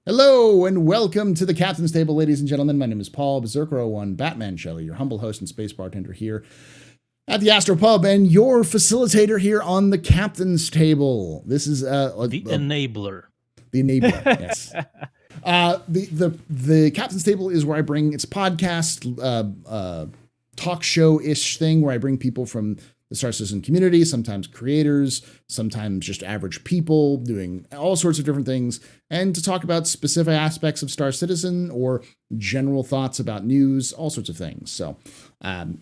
Hello and welcome to the Captain's Table, ladies and gentlemen. My name is Paul, Berserker01, Batman Shelley, your humble host and space bartender here at the AstroPub, and your facilitator here on the Captain's Table. This is the enabler. The enabler, yes. The Captain's Table is where I bring, it's a podcast, talk show-ish thing where I bring people from the Star Citizen community, sometimes creators, sometimes just average people doing all sorts of different things, and to talk about specific aspects of Star Citizen or general thoughts about news, all sorts of things. So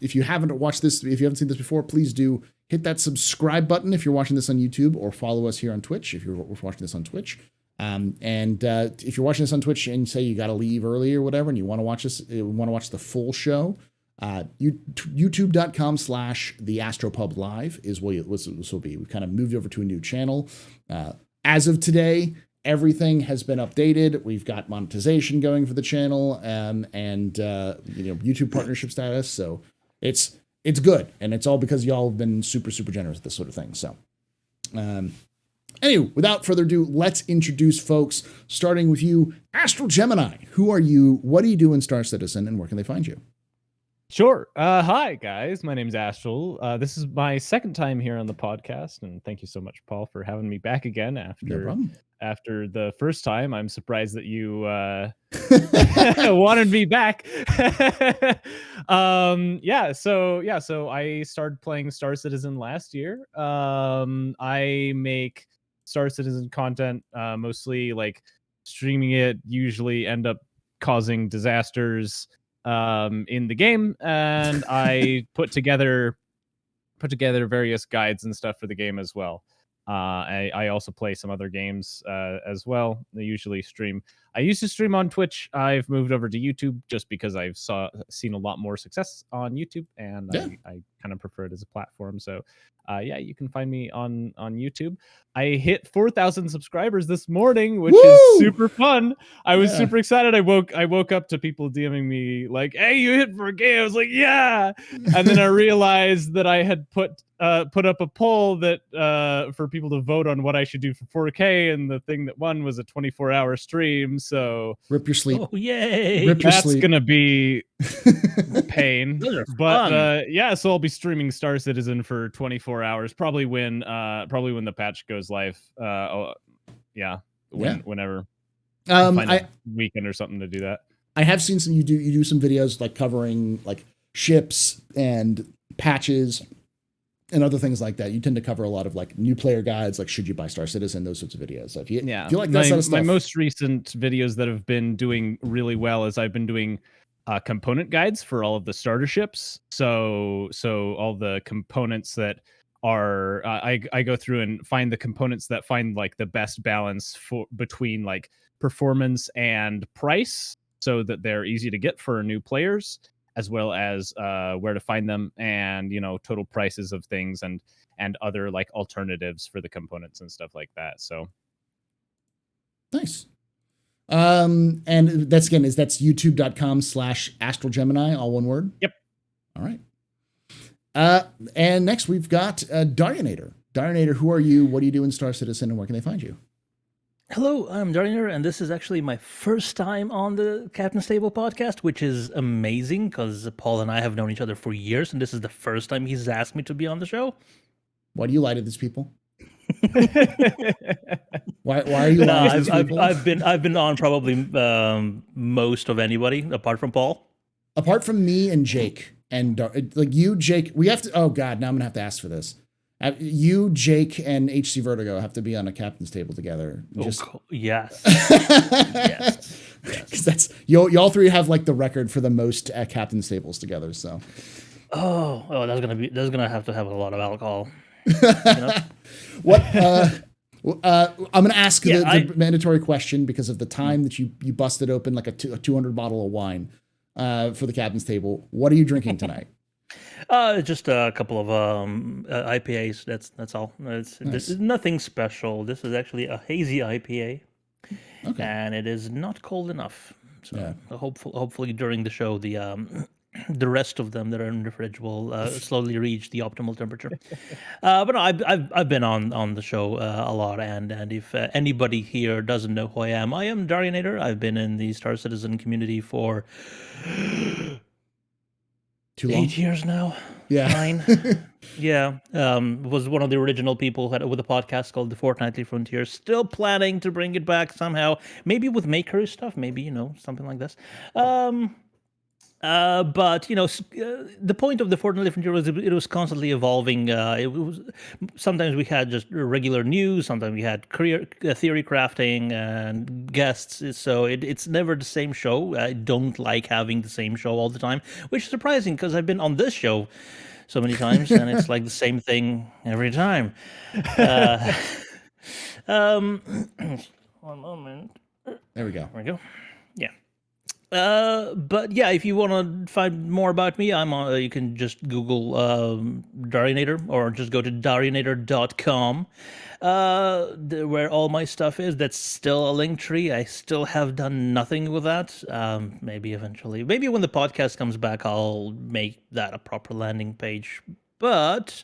if you haven't watched this, if you haven't seen this before, please do hit that subscribe button if you're watching this on YouTube, or follow us here on Twitch if you're watching this on Twitch. If you're watching this on Twitch and say you got to leave early or whatever, and you want to watch the full show, youtube.com/TheAstroPubLive is what this will be. We've kind of moved over to a new channel. As of today, everything has been updated. We've got monetization going for the channel, and YouTube partnership status. So it's good, and it's all because y'all have been super generous with this sort of thing. So anyway, without further ado, let's introduce folks, starting with you, Astral Gemini. Who are you? What do you do in Star Citizen, and where can they find you? Sure. Hi, guys. My name's Astral. This is my second time here on the podcast, and thank you so much, Paul, for having me back again after the first time. I'm surprised that you wanted me back. So I started playing Star Citizen last year. I make Star Citizen content, mostly like streaming it, usually end up causing disasters in the game, and I put together various guides and stuff for the game as well. I also play some other games as well. I usually stream. I used to stream on Twitch. I've moved over to YouTube just because I've seen a lot more success on YouTube, and I kind of prefer it as a platform. So you can find me on YouTube. I hit 4,000 subscribers this morning, which is super fun. I was super excited. I woke up to people DMing me like, "Hey, you hit 4K." I was like, "Yeah," and then I realized that I had put up a poll that for people to vote on what I should do for 4K, and the thing that won was a 24-hour stream. So rip your sleep. Oh yay! That's gonna be pain. But so I'll be streaming Star Citizen for 24 hours, probably when the patch goes live. Whenever. Find a weekend or something to do that. I have seen you do some videos like covering like ships and patches and other things like that. You tend to cover a lot of like new player guides, like should you buy Star Citizen, those sorts of videos. So if you like that sort of stuff. My most recent videos that have been doing really well is I've been doing component guides for all of the starter ships. So all the components that are I go through and find the components that find like the best balance between like performance and price, so that they're easy to get for new players, as well as where to find them, and total prices of things and other like alternatives for the components and stuff like that. So nice. And that's youtube.com/Astral Gemini, all one word. Yep. All right. And next we've got Darinator. Darinator, who are you? What do you do in Star Citizen, and where can they find you? Hello, I'm Darinator, and this is actually my first time on the Captain's Table podcast, which is amazing because Paul and I have known each other for years, and this is the first time he's asked me to be on the show. Why do you lie to these people? Why are you lying to these people? I've been on probably most of anybody apart from Paul. Apart from me and Jake, and like you, Jake, we have to. Oh God, now I'm gonna have to ask for this. You, Jake, and HC Vertigo have to be on a Captain's Table together. Yes. Yes. Because that's y'all three have like the record for the most Captain's Tables together. So. Oh, that's gonna have to have a lot of alcohol. What? I'm gonna ask the mandatory question because of the time that you busted open like a 200 bottle of wine for the Captain's Table. What are you drinking tonight? Just a couple of IPAs. That's all. This is nothing special. This is actually a hazy IPA, and it is not cold enough. So hopefully during the show the the rest of them that are in the fridge will slowly reach the optimal temperature. But no, I've been on the show a lot, and if anybody here doesn't know who I am Darinator. I've been in the Star Citizen community for Too long? 8 years now. Yeah. 9. Yeah, was one of the original people with a podcast called The Fortnightly Frontier. Still planning to bring it back somehow, maybe with Maker stuff, maybe something like this. But the point of the Fortnightly Frontier was it was constantly evolving. It was sometimes we had just regular news, sometimes we had theory crafting and guests. So it's never the same show. I don't like having the same show all the time, which is surprising because I've been on this show so many times, and it's like the same thing every time. One moment. There we go. There we go. Yeah. But yeah, if you want to find more about me, I'm on. You can just Google Darinator, or just go to darinator.com, where all my stuff is. That's still a link tree. I still have done nothing with that. Maybe eventually, maybe when the podcast comes back, I'll make that a proper landing page. But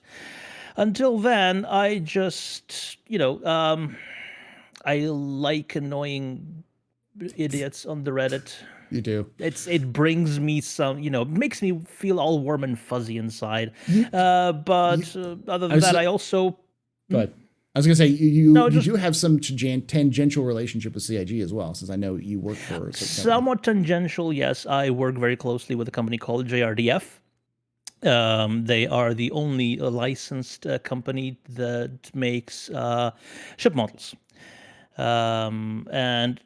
until then, I just I like annoying idiots on the Reddit. You do. It brings me some, makes me feel all warm and fuzzy inside. But other than that, I also. But I was gonna say you do have some tangential relationship with CIG as well, since I know you work for. Somewhat tangential, yes. I work very closely with a company called JRDF. They are the only licensed company that makes ship models. And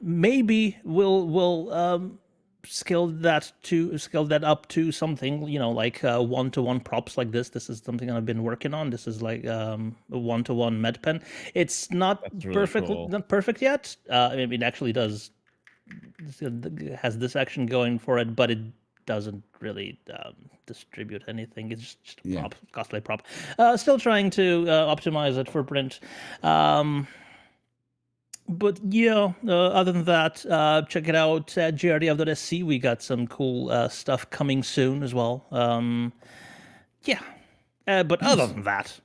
maybe we'll scale that up to something, like one-to-one props like this. This is something I've been working on. This is like a one-to-one med pen. It's not not perfect yet. It actually does. It has this action going for it, but it doesn't really distribute anything. It's just a prop, cosplay prop. Still trying to optimize it for print. But yeah, other than that, check it out at grdf.sc. We got some cool stuff coming soon as well. Yeah. But other than that,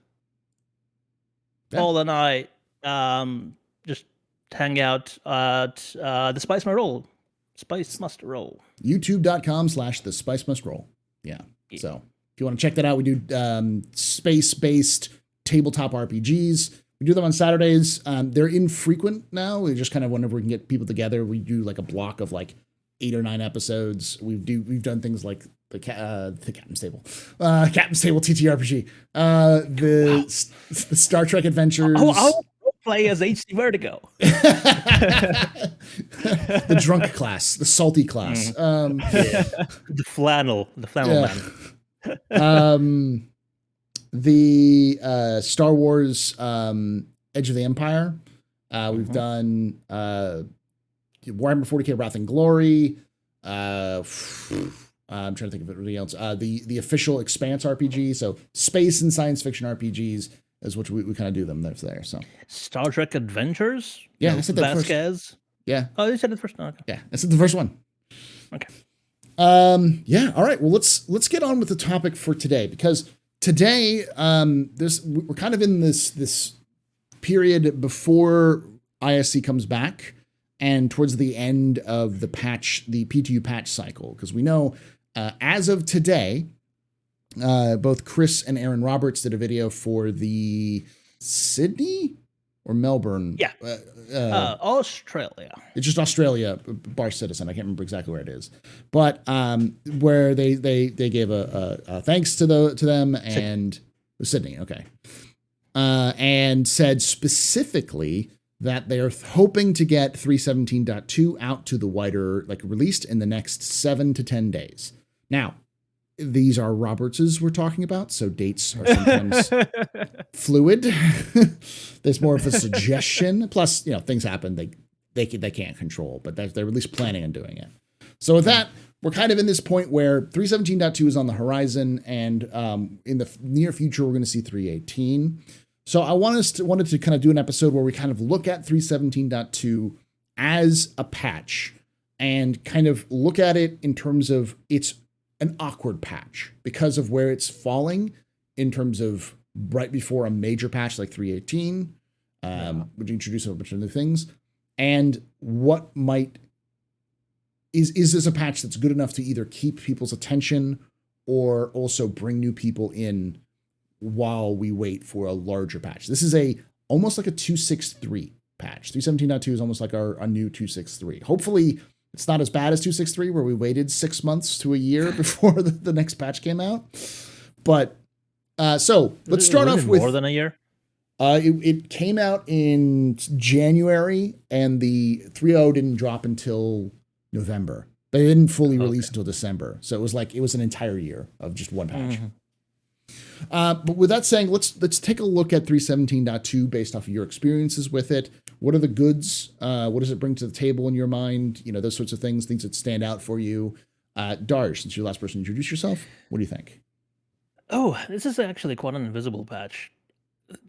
Paul and I just hang out at The Spice Must Roll. Spice Must Roll. YouTube.com/The Spice Must Roll. Yeah. So if you want to check that out, we do space-based tabletop RPGs. We do them on Saturdays. They're infrequent now. We just kind of whenever we can get people together, we do like a block of like 8 or 9 episodes. We've done things like the Captain's Table, TTRPG, the Star Trek Adventures. I'll play as HC Vertigo. The drunk class, the salty class. The flannel man. The Star Wars Edge of the Empire. We've done Warhammer 40k Wrath and Glory. I'm trying to think of everything else. The official Expanse RPG. So space and science fiction RPGs is what we kind of do them there. So Star Trek Adventures. Yeah, I said that Vasquez. First. Yeah. Oh, you said it first. No, okay. Yeah, I said the first one. Okay. Yeah. All right. Well, let's get on with the topic for today, because today, we're kind of in this period before ISC comes back and towards the end of the PTU patch cycle, because we know as of today, both Chris and Aaron Roberts did a video for the Sydney or Melbourne. Yeah. Australia. It's just Australia, Bar Citizen. I can't remember exactly where it is, but where they gave a thanks to them and Sydney. Okay. And said specifically that they're hoping to get 317.2 out to the wider, like released in the next 7 to 10 days. Now, these are Roberts's we're talking about, so dates are sometimes fluid. There's more of a suggestion. Plus, things happen they can't control, but they're at least planning on doing it. So with that, we're kind of in this point where 317.2 is on the horizon, and in the near future, we're going to see 318. So I wanted to kind of do an episode where we kind of look at 317.2 as a patch and kind of look at it in terms of its an awkward patch because of where it's falling in terms of right before a major patch like 3.18, which introduced a bunch of new things, and what might is this a patch that's good enough to either keep people's attention or also bring new people in while we wait for a larger patch. This is almost like a 2.6.3 patch. 3.17.2 is almost like our new 2.6.3. Hopefully it's not as bad as 2.6.3 where we waited 6 months to a year before the next patch came out. But so let's start off with more than a year. It came out in January, and the 3.0 didn't drop until November. They didn't fully release until December. So it was an entire year of just one patch. But with that saying, let's take a look at 3.17.2 based off of your experiences with it. What are the goods? What does it bring to the table in your mind? Those sorts of things that stand out for you. Darj, since you're the last person to introduce yourself, what do you think? Oh, this is actually quite an invisible patch.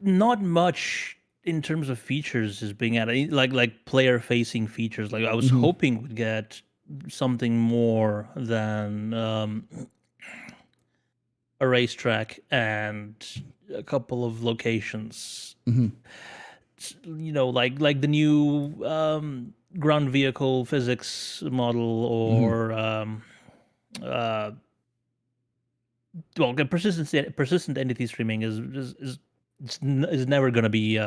Not much in terms of features is being added, like player-facing features. Like I was hoping we'd get something more than a racetrack and a couple of locations. Like the new ground vehicle physics model, or persistent entity streaming is never going to be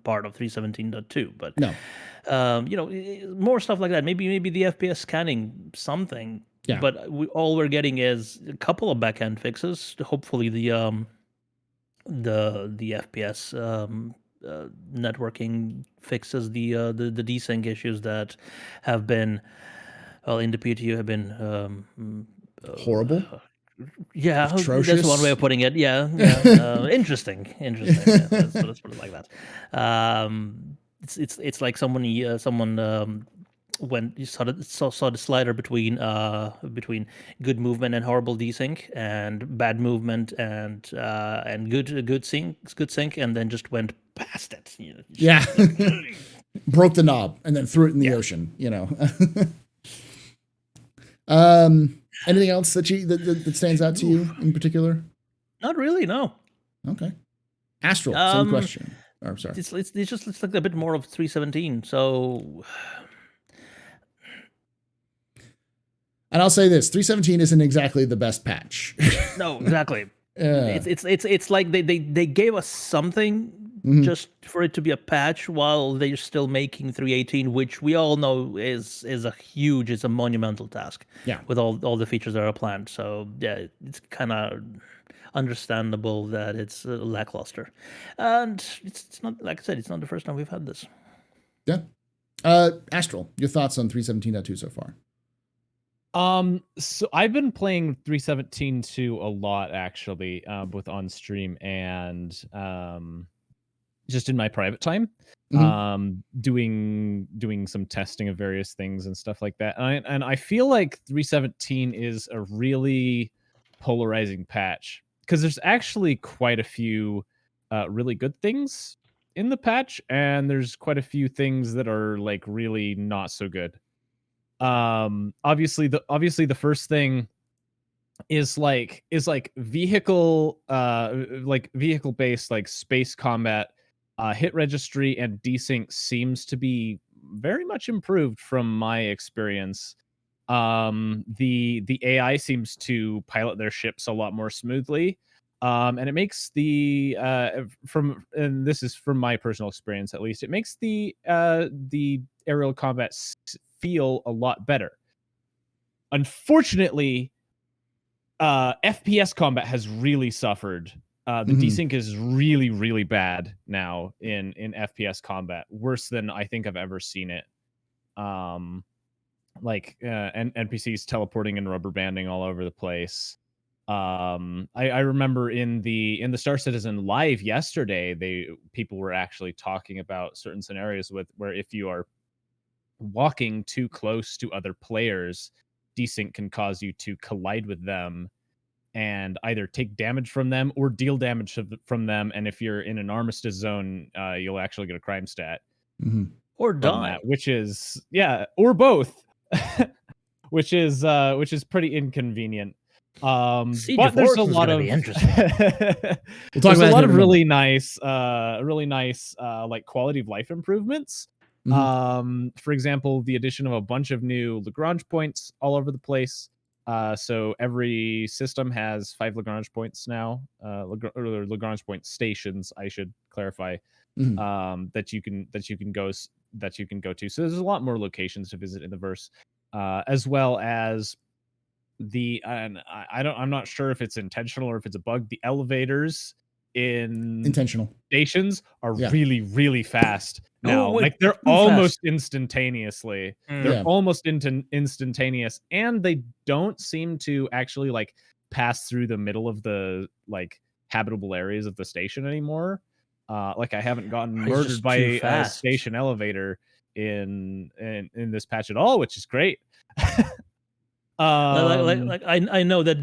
part of 3.17.2, but no, more stuff like that. Maybe the FPS scanning something. Yeah. But all we're getting is a couple of backend fixes. Hopefully the FPS networking fixes the desync issues that have been, in the PTU have been horrible. Yeah, atrocious. That's one way of putting it. Yeah. Interesting. Yeah, let's put it like that. It's like someone when you saw the slider between good movement and horrible desync, and bad movement and good sync, and then just went past it. Yeah. Broke the knob and then threw it in the ocean. Anything else that stands out to you in particular? Not really, no. Okay. Astral, same question. Or sorry. It's like a bit more of 3.17. So, and I'll say this: 3.17 isn't exactly the best patch. No, exactly. It's like they gave us something just for it to be a patch while they're still making 3.18, which we all know is a monumental task. Yeah. With all the features that are planned. So yeah, it's kind of understandable that it's lackluster, and it's not, like I said, it's not the first time we've had this. Yeah. Astral, your thoughts on 3.17.2 so far? So I've been playing 3.17.2 a lot, actually, both on stream and just in my private time, doing some testing of various things and stuff like that. And I feel like 3.17 is a really polarizing patch, because there's actually quite a few really good things in the patch, and there's quite a few things that are like really not so good. Obviously the first thing is like vehicle based, like space combat. Hit registry and desync seems to be very much improved from my experience. The AI seems to pilot their ships a lot more smoothly. And it makes and this is from my personal experience at least, it makes the aerial combat feel a lot better. Unfortunately, FPS combat has really suffered. The desync is really, really bad now in FPS combat, worse than I think I've ever seen it. And NPCs teleporting and rubber banding all over the place. I remember in the Star Citizen live yesterday, people were actually talking about certain scenarios where if you are walking too close to other players, desync can cause you to collide with them and either take damage from them or deal damage from them. And if you're in an armistice zone, you'll actually get a crime stat. Or die. Which is, or both. which is pretty inconvenient. Siege But of there's a Orcs is lot gonna of be interesting. We'll talk there's about a it lot in of a moment. really nice like quality of life improvements. For example, the addition of a bunch of new Lagrange points all over the place. So every system has 5 Lagrange points now, or Lagrange point stations, I should clarify, that you can go to. So there's a lot more locations to visit in the verse, as well as and I'm not sure if it's intentional or if it's a bug. The elevators in Intentional. stations are Yeah. really, really fast now. wait, Like they're too almost fast. instantaneously. Mm. They're Yeah. almost instantaneous, and they don't seem to actually like pass through the middle of the like habitable areas of the station anymore. Like I haven't gotten It's murdered just by too a fast. station elevator in this patch at all, which is great. I know that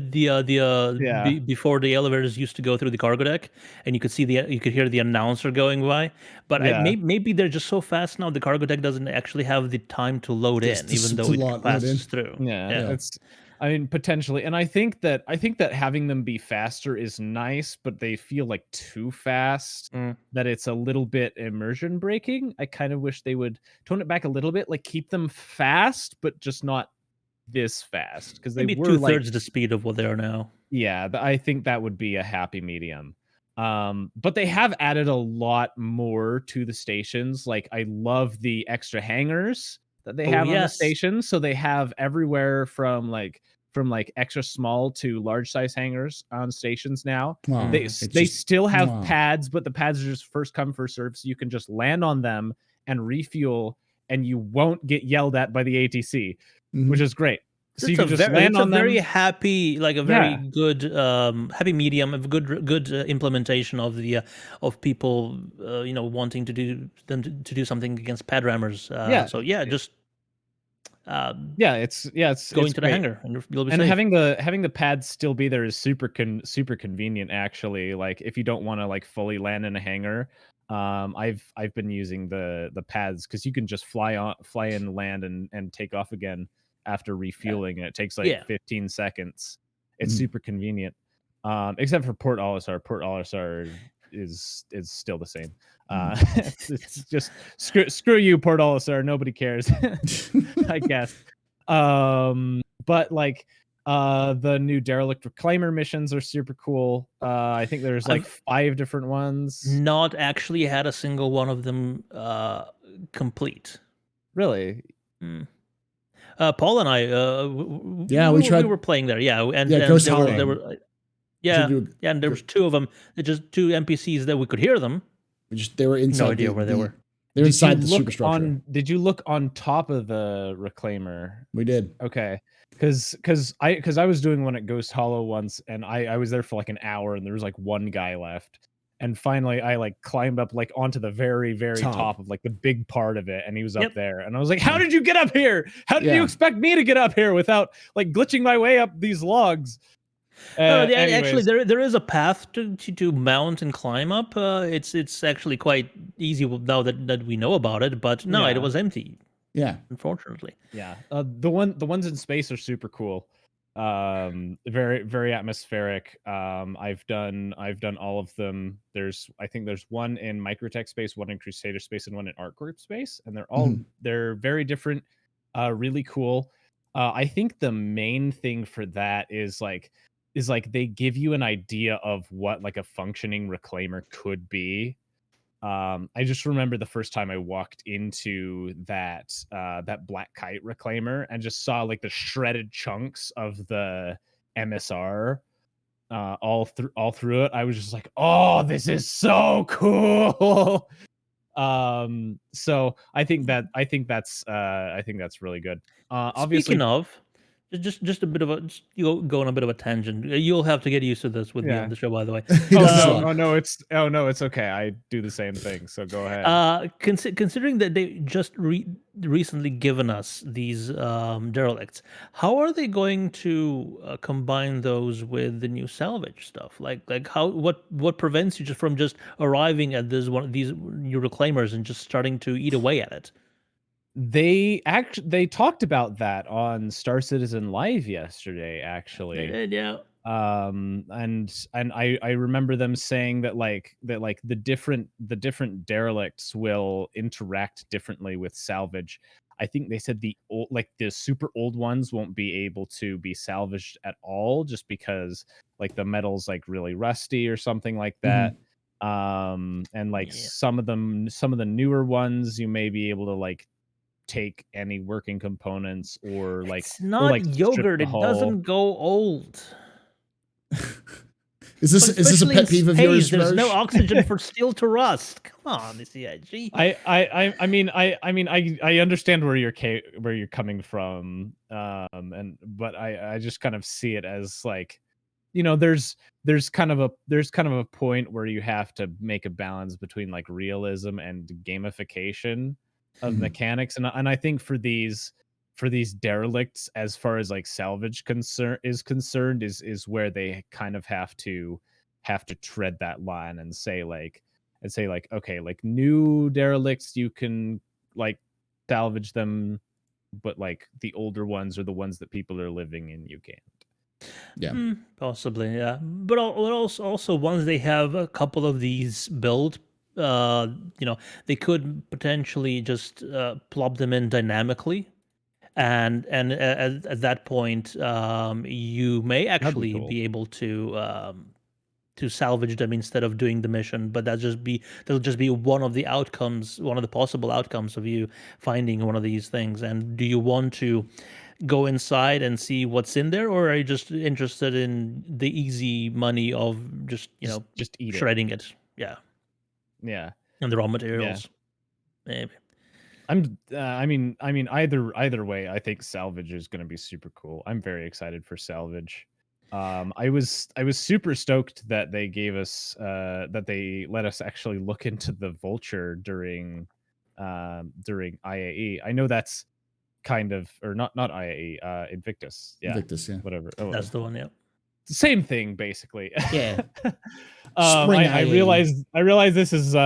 Yeah. before the elevators used to go through the cargo deck, and you could hear the announcer going by. But Yeah. maybe they're just so fast now. The cargo deck doesn't actually have the time to load in, even though it passes through. Yeah, it's. I mean, potentially, and I think that having them be faster is nice, but they feel like too fast. That it's a little bit immersion breaking. I kind of wish they would tone it back a little bit, like keep them fast, but just not this fast, because they Maybe were like 2/3 the speed of what they are now. yeah, I think that would be a happy medium. But they have added a lot more to the stations. Like I love the extra hangars that they Oh, have on the yes. stations. So they have everywhere from extra small to large size hangars on stations now. Wow. They Just- still have wow. pads, but the pads are just first come first serve. So you can just land on them and refuel, and you won't get yelled at by the ATC, which is great. So you can just land on them. Very happy, like a very good happy medium, a good implementation of the of people wanting to do something against pad rammers. So yeah, just it's going to the great. hangar and you'll be And safe. having the pads still be there is super convenient, actually. Like if you don't want to like fully land in a hangar, I've been using the pads because you can just fly in, land, and take off again after refueling, and it takes like 15 seconds. It's super convenient. Except for Port Olisar. Port Olisar is still the same. It's just screw you, Port Olisar. Nobody cares. I guess. But like the new Derelict Reclaimer missions are super cool. I think there's like 5 different ones. Not actually had a single one of them complete. Really? Paul and I, we were playing there, and Ghost there Hollow. were and there was 2 of them, just 2 NPCs that we could hear them. They were inside. No idea where they were. They're inside the superstructure. Did you look on top of the Reclaimer? We did. Okay. Because I was doing one at Ghost Hollow once, and I was there for like an hour, and there was like 1 guy left. And finally, I like climbed up like onto the very, very top of like the big part of it, and he was up there. And I was like, "How did you get up here? How did you expect me to get up here without like glitching my way up these logs?" Actually, there is a path to mount and climb up. It's actually quite easy now that we know about it. But no, it was empty. Yeah, unfortunately. Yeah, the ones in space are super cool. Very, very atmospheric. I've done all of them. I think there's one in Microtech space, one in Crusader space, and one in Art Group space, and they're all they're very different. Really cool. I think the main thing for that is like they give you an idea of what like a functioning reclaimer could be. I just remember the first time I walked into that black kite reclaimer and just saw like the shredded chunks of the MSR all through it. I was just like, "Oh, this is so cool." So I think that's really good. Obviously, speaking of, just a bit of a go on a bit of a tangent. You'll have to get used to this with me on the show, by the way. No, it's okay. I do the same thing. So go ahead. Considering that they just recently given us these derelicts, how are they going to combine those with the new salvage stuff? Like how what prevents you from just arriving at these new reclaimers and just starting to eat away at it? They talked about that on Star Citizen Live yesterday, actually. They did, yeah. And I remember them saying that the different derelicts will interact differently with salvage. I think they said the super old ones won't be able to be salvaged at all, just because like the metal's like really rusty or something like that. And like Yeah. some of the newer ones, you may be able to like take any working components or It's or not like strip yogurt. the It hull. doesn't go old. Is this a Especially in pet peeve of space, yours, there's no Raj? oxygen for steel to rust. Come on, CIG. I understand where you're coming from, but I just kind of see it as like, there's kind of a point where you have to make a balance between like realism and gamification of mechanics, and I think for these derelicts, as far as like salvage concerned, is where they kind of have to tread that line and say like, okay, like new derelicts you can like salvage them, but like the older ones are the ones that people are living in, you can't. Yeah. Possibly, yeah. But also once they have a couple of these built, uh, they could potentially just plop them in dynamically, and at that point, you may That'd be actually cool. be able to salvage them instead of doing the mission. But that'll just be one of the outcomes, one of the possible outcomes of you finding one of these things. And do you want to go inside and see what's in there, or are you just interested in the easy money of just Just eat it. shredding it? Yeah, Yeah. and the raw materials, maybe. Either way, I think salvage is going to be super cool. I'm very excited for salvage. I was super stoked that they gave us that they let us actually look into the vulture during IAE. I know that's kind of, or not IAE, Invictus. Yeah, Invictus, yeah. whatever. That's the one. Yeah. Same thing basically. Yeah. I IAE. realize this is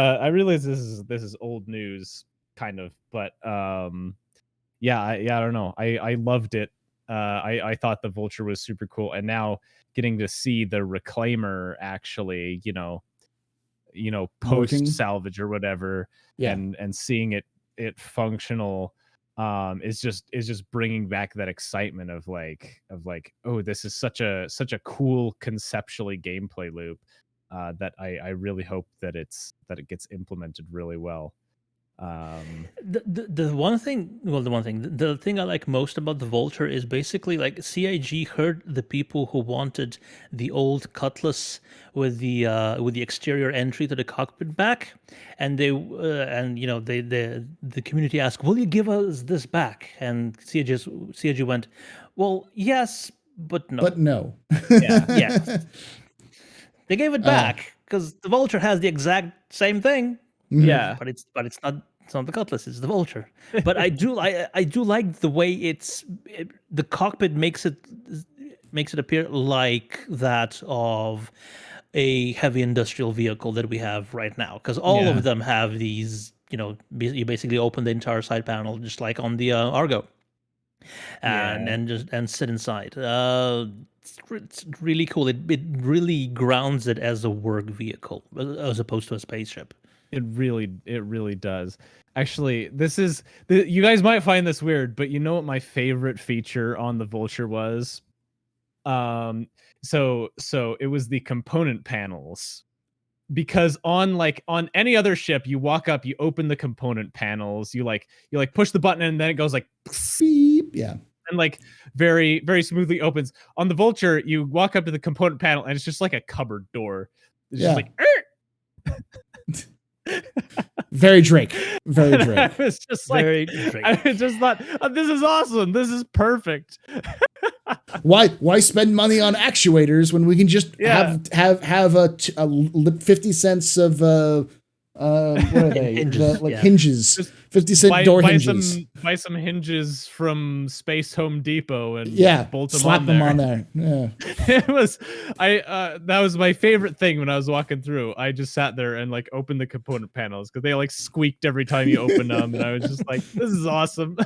old news kind of, but yeah, I don't know. I loved it. I thought the vulture was super cool, and now getting to see the reclaimer actually, post Working. salvage or whatever, Yeah. and seeing it functional, is just bringing back that excitement of like, oh, this is such a cool conceptually gameplay loop, that I really hope that it gets implemented really well. The thing I like most about the vulture is basically like CIG heard the people who wanted the old cutlass with the exterior entry to the cockpit back, and they the community asked, "Will you give us this back?" And CIG went, "Well, yes, but no." But no. Yeah. They gave it back because the vulture has the exact same thing. Yeah. But it's not the cutlass, it's the vulture. But I do like the way the cockpit makes it appear like that of a heavy industrial vehicle that we have right now, because all Yeah. of them have these, you basically open the entire side panel just like on the Argo, and Yeah. and sit inside. It's really cool. It really grounds it as a work vehicle as opposed to a spaceship. It really does. Actually, you guys might find this weird, but you know what my favorite feature on the vulture was? So it was the component panels. Because on any other ship, you walk up, you open the component panels, you push the button, and then it goes like beep, yeah, and like very, very smoothly opens. On the vulture, you walk up to the component panel, and it's just like a cupboard door. It's just like very Drake. Very Drake. It's just like, I just thought, oh, this is awesome. This is perfect. Why spend money on actuators when we can just have a 50 cents of what are they? Hinges. Hinges. Just 50-cent door hinges. Buy some hinges from Space Home Depot and bolt them slap on them there. on there. Yeah. It was that was my favorite thing when I was walking through. I just sat there and like opened the component panels because they like squeaked every time you open them, and I was just like, this is awesome.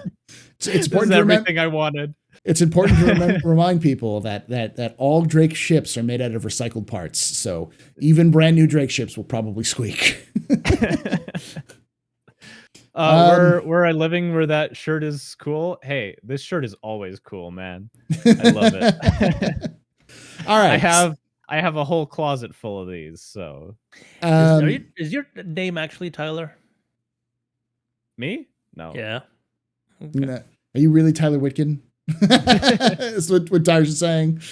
It's important to to everything I wanted. It's important to remind people that all Drake ships are made out of recycled parts. So even brand new Drake ships will probably squeak. Where I living, where that shirt is cool. Hey, this shirt is always cool, man. I love it. All right. I have a whole closet full of these. So, is your name actually Tyler? Me? No. Yeah. Okay. No. Are you really Tyler Whitkin? That's what Tyler's saying.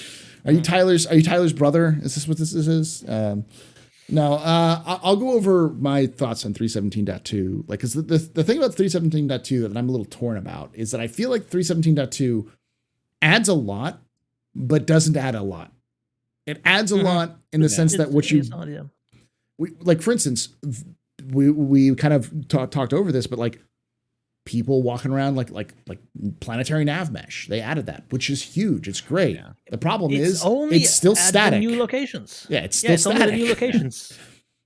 Are you Tyler's brother? Is this what this is? No. I'll go over my thoughts on 317.2. Like, because the thing about 317.2 that I'm a little torn about is that I feel like 317.2 adds a lot, but doesn't add a lot. It adds a lot in the sense that like, for instance, we kind of talked over this, but like people walking around like planetary nav mesh, they added that, which is huge. It's great. Yeah. The problem is it's still static. New locations. Yeah, it's still static. Only the new locations.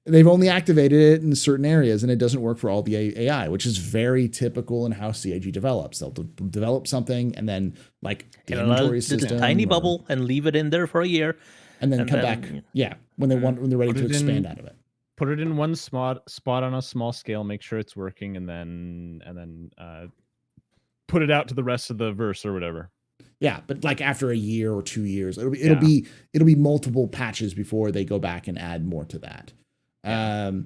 They've only activated it in certain areas, and it doesn't work for all the AI, which is very typical in how CIG develops. They'll develop something, and then like the inventory system, a tiny bubble, and leave it in there for a year, and then come back. Yeah, when they're ready to expand out of it. Put it in one spot on a small scale, make sure it's working, and then put it out to the rest of the verse or whatever. Yeah, but like after a year or 2 years, it'll be multiple patches before they go back and add more to that. You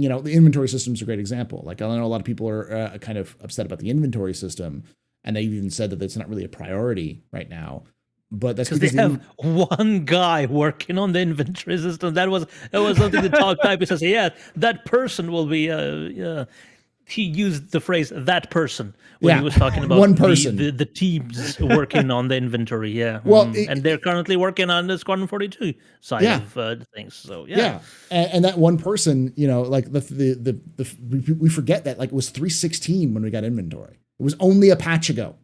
know, the inventory system is a great example. Like, I know a lot of people are kind of upset about the inventory system, and they even said that it's not really a priority right now. But that's because they have one guy working on the inventory system. That was something the talk type says. Yeah, that person will be. He used the phrase "that person" when he was talking about one person, the teams working on the inventory. Yeah, well, and they're currently working on the Squadron 42 side of things. So and that one person, you know, like we forget that like it was 316 when we got inventory. It was only a patch ago.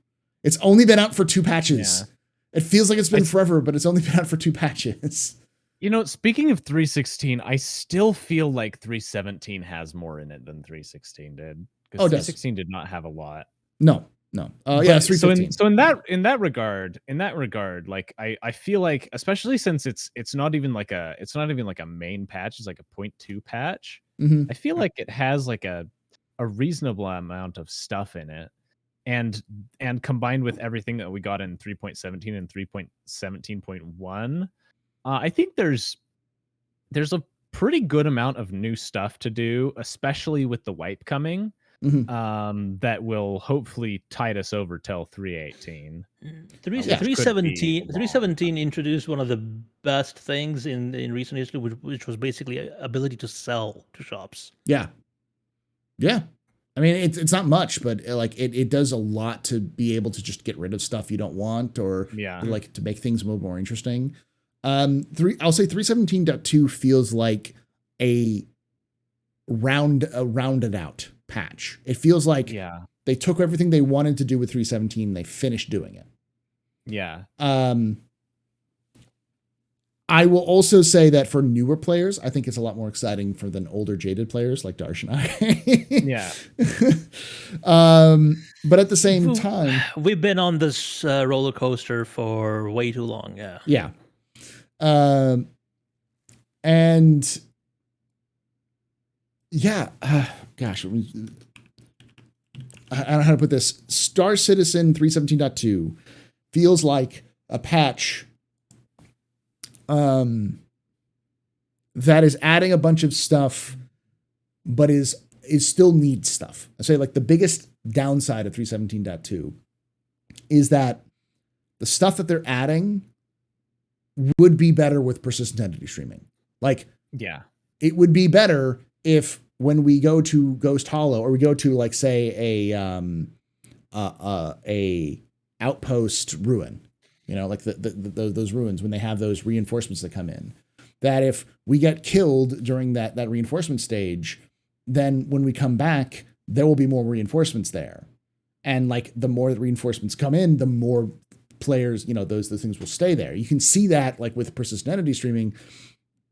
It's only been out for 2 patches. Yeah. It feels like it's been forever, but it's only been out for 2 patches. You know, speaking of 316, I still feel like 317 has more in it than 316 did. Because 316 did not have a lot. No. Yeah, 315. So in that regard, like I feel like, especially since it's not even like a main patch, it's like a 0.2 patch. Mm-hmm. I feel like it has like a reasonable amount of stuff in it. And combined with everything that we got in 3.17 and 3.17.1, I think there's a pretty good amount of new stuff to do, especially with the wipe coming. Mm-hmm. That will hopefully tide us over till 318. 317 introduced one of the best things in recent history, which was basically ability to sell to shops. Yeah. I mean, it's not much, but like it does a lot to be able to just get rid of stuff you don't want, or like to make things a little more interesting. I'll say 317.2 feels like a rounded out patch. It feels like they took everything they wanted to do with 317 and they finished doing it. Yeah. I will also say that for newer players, I think it's a lot more exciting than older jaded players like Darsh and I. Yeah. But at the same time, we've been on this roller coaster for way too long. Yeah. Yeah. And yeah, gosh, I don't know how to put this. Star Citizen 317.2 feels like a patch that is adding a bunch of stuff, but is still needs stuff. I say like the biggest downside of 317.2 is that the stuff that they're adding would be better with persistent entity streaming. Like, it would be better if when we go to Ghost Hollow, or we go to like say a outpost ruin, you know, like those ruins, when they have those reinforcements that come in, that if we get killed during that reinforcement stage, then when we come back, there will be more reinforcements there. And like the more the reinforcements come in, the more players, you know, those things will stay there. You can see that like with persistent entity streaming,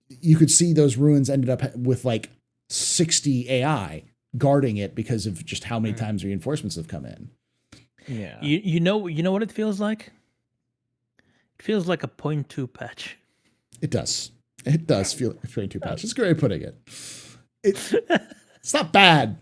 you could see those ruins ended up with like 60 AI guarding it because of just how many times reinforcements have come in. Yeah. You know what it feels like? It feels like a 0.2 patch. It does. It does feel like a 0.2 patch. It's a great way of putting it. It's not bad.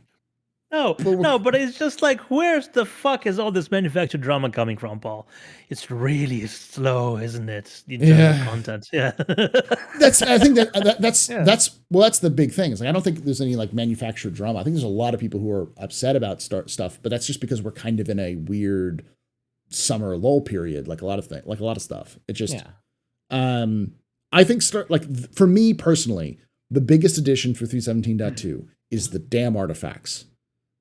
No, but it's just like, where's the fuck is all this manufactured drama coming from, Paul? It's really slow, isn't it? In terms of content, yeah. I think that's Yeah. that's the big thing. It's like I don't think there's any like manufactured drama. I think there's a lot of people who are upset about stuff, but that's just because we're kind of in a weird summer lull period, like a lot of stuff. It just, I think for me personally, the biggest addition for 317.2 is the damn artifacts.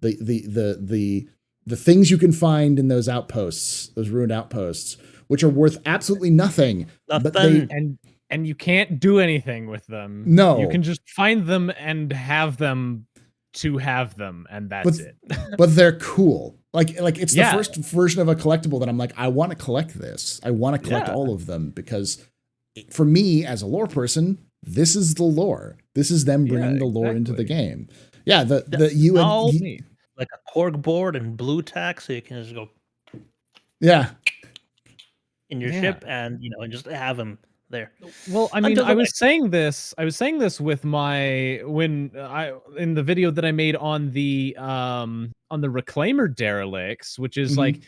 The things you can find in those outposts, those ruined outposts, which are worth absolutely nothing. But and you can't do anything with them. No. You can just find them and have them to have them, and that's it. But they're cool. Like it's the first version of a collectible that I'm like, I want to collect this. I want to collect all of them because for me as a lore person, this is the lore. This is them bringing the lore into the game. Yeah, like a cork board and blue tack, so you can just go in your ship and and just have them there. Well, I mean, I was saying this with in the video that I made on the Reclaimer Derelicts, which is I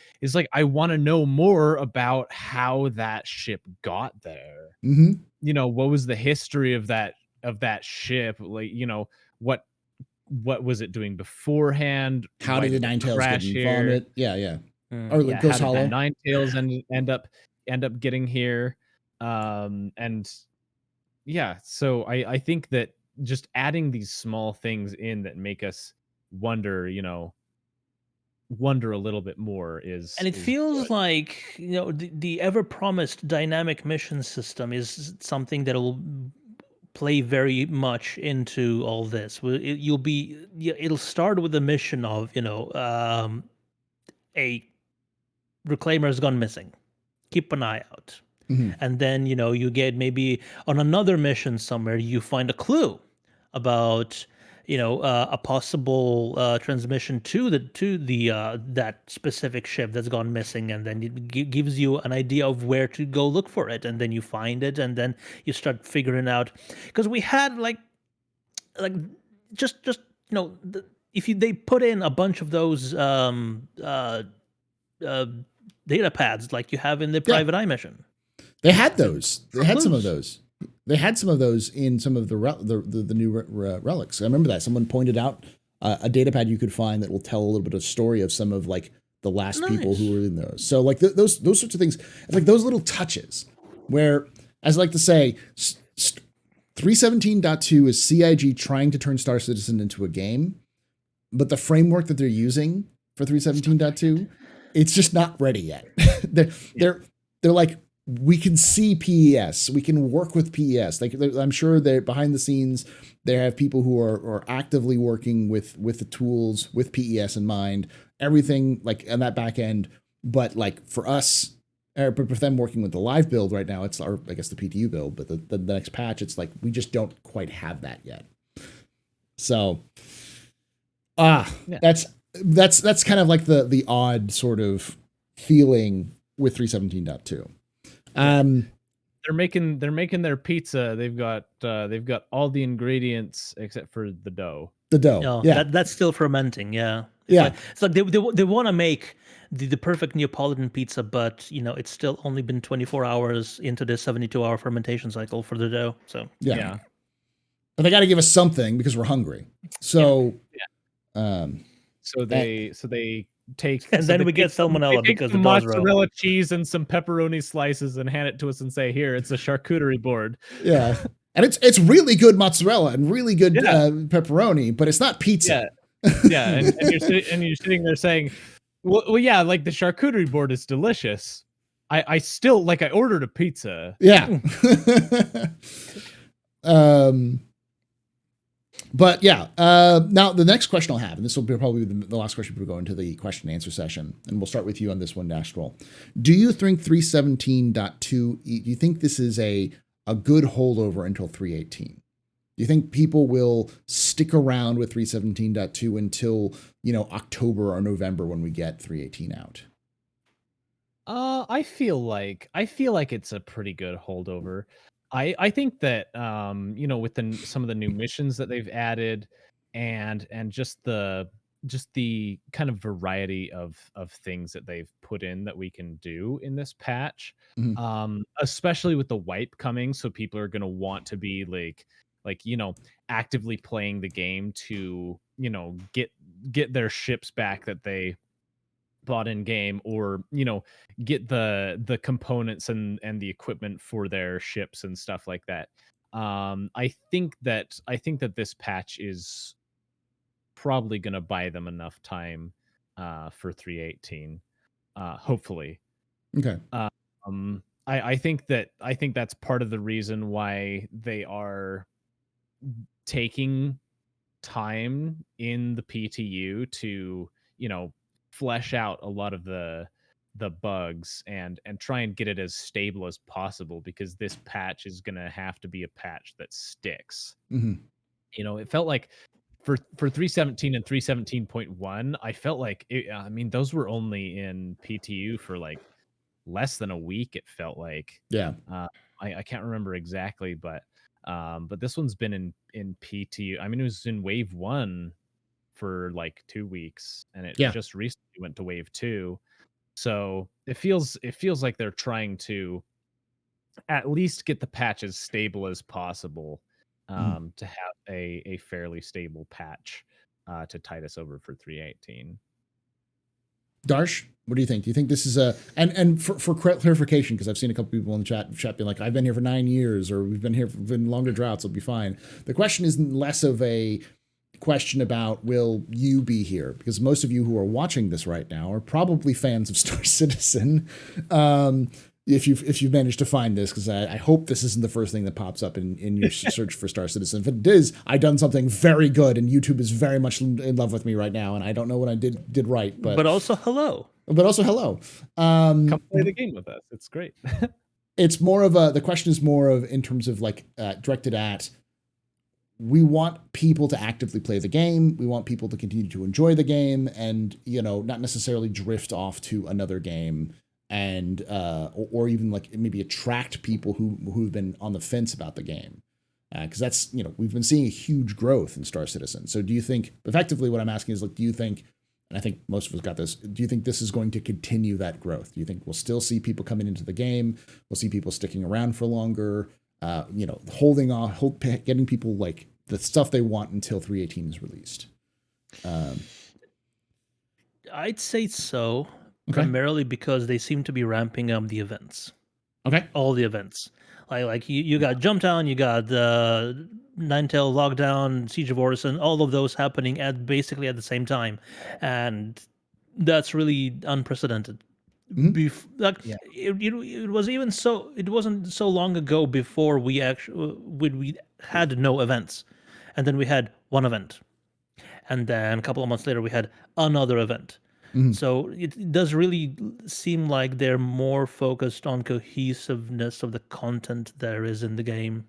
want to know more about how that ship got there. What was the history of that ship? Like, what was it doing beforehand? How did the Nine Tails get involved? Yeah. Or it goes hollow. How did the Nine Tails end up getting here? So I think that just adding these small things in that make us wonder a little bit more is, and it feels good. Like the ever promised dynamic mission system is something that will play very much into all this. It'll start with a mission of a reclaimer has gone missing, keep an eye out. And then you get maybe on another mission somewhere you find a clue about a possible transmission to the that specific ship that's gone missing, and then it gives you an idea of where to go look for it, and then you find it, and then you start figuring out, because we had if they put in a bunch of those data pads like you have in the private eye mission. They had those. They had some of those. They had some of those in some of the new relics. I remember that someone pointed out a data pad you could find that will tell a little bit of story of some of like the last people who were in those. So like those sorts of things, like those little touches where, as I like to say, 317.2 is CIG trying to turn Star Citizen into a game, but the framework that they're using for 317.2, it's just not ready yet. They're like, we can see PES. We can work with PES. Like I'm sure they're behind the scenes. They have people who are actively working with the tools with PES in mind. Everything like on that back end. But like for us, but for them working with the live build right now, it's our the PTU build. But the next patch, it's like we just don't quite have that yet. So, that's kind of like the odd sort of feeling with 317.2. They're making their pizza. They've got all the ingredients except for the dough. That's still fermenting. It's like they want to make the perfect Neapolitan pizza, but it's still only been 24 hours into the 72-hour fermentation cycle for the dough. So but they got to give us something because we're hungry. So so they take, and then we get salmonella because the mozzarella cheese and some pepperoni slices and hand it to us and say, "Here, it's a charcuterie board." Yeah, and it's really good mozzarella and really good pepperoni, but it's not pizza. And you're sitting there saying, "Well, yeah, like the charcuterie board is delicious. I still I ordered a pizza." Yeah. But now the next question I'll have, and this will be probably the last question before we go into the question and answer session, and we'll start with you on this one, Astral. Do you think 317.2, do you think this is a good holdover until 318? Do you think people will stick around with 317.2 until, October or November when we get 318 out? I feel like it's a pretty good holdover. I think that with some of the new missions that they've added, and just the kind of variety of things that they've put in that we can do in this patch, Mhm. especially with the wipe coming, so people are going to want to be actively playing the game to get their ships back that they bought in game, or get the components and the equipment for their ships and stuff like that. I think that this patch is probably going to buy them enough time for 318, hopefully. Okay. I think that's part of the reason why they are taking time in the PTU to, flesh out a lot of the bugs and try and get it as stable as possible, because this patch is going to have to be a patch that sticks. Mhm. It felt like for 317 and 317.1, I felt like I mean, those were only in PTU for like less than a week, it felt like. Yeah. Uh, I can't remember exactly, but this one's been in PTU. I mean, it was in wave 1 for like 2 weeks, and it Yeah. just recently went to wave 2. So it feels like they're trying to at least get the patch as stable as possible, Mhm. to have a fairly stable patch to tide us over for 318. Darsh, what do you think? Do you think this is a and for clarification, because I've seen a couple people in the chat being like, I've been here for 9 years, or we've been here for been longer droughts, it'll be fine. The question isn't less of a question about will you be here, because most of you who are watching this right now are probably fans of Star Citizen. Um, if you've managed to find this, because I hope this isn't the first thing that pops up in your search for Star Citizen. If it is, I've done something very good, and YouTube is very much in love with me right now, and I don't know what I did right, But also, hello. but also hello. Come play the game with us. It's great. It's more of a, the question is more of in terms of like directed at, we want people to actively play the game. We want people to continue to enjoy the game, and not necessarily drift off to another game, and or even like maybe attract people who've been on the fence about the game, because that's we've been seeing a huge growth in Star Citizen. So do you think, effectively what I'm asking is, like, do you think, and I think most of us got this, do you think this is going to continue that growth? Do you think we'll still see people coming into the game? We'll see people sticking around for longer? Holding on, getting people like the stuff they want until 318 is released. I'd say so, Okay. primarily because they seem to be ramping up the events. Okay. All the events. Like you got Jump Down, you got Ninetale Lockdown, Siege of Orison, all of those happening basically at the same time, and that's really unprecedented. Mhm. Yeah. It was even so. It wasn't so long ago before we actually we had no events, and then we had one event, and then a couple of months later we had another event. Mhm. So it does really seem like they're more focused on cohesiveness of the content there is in the game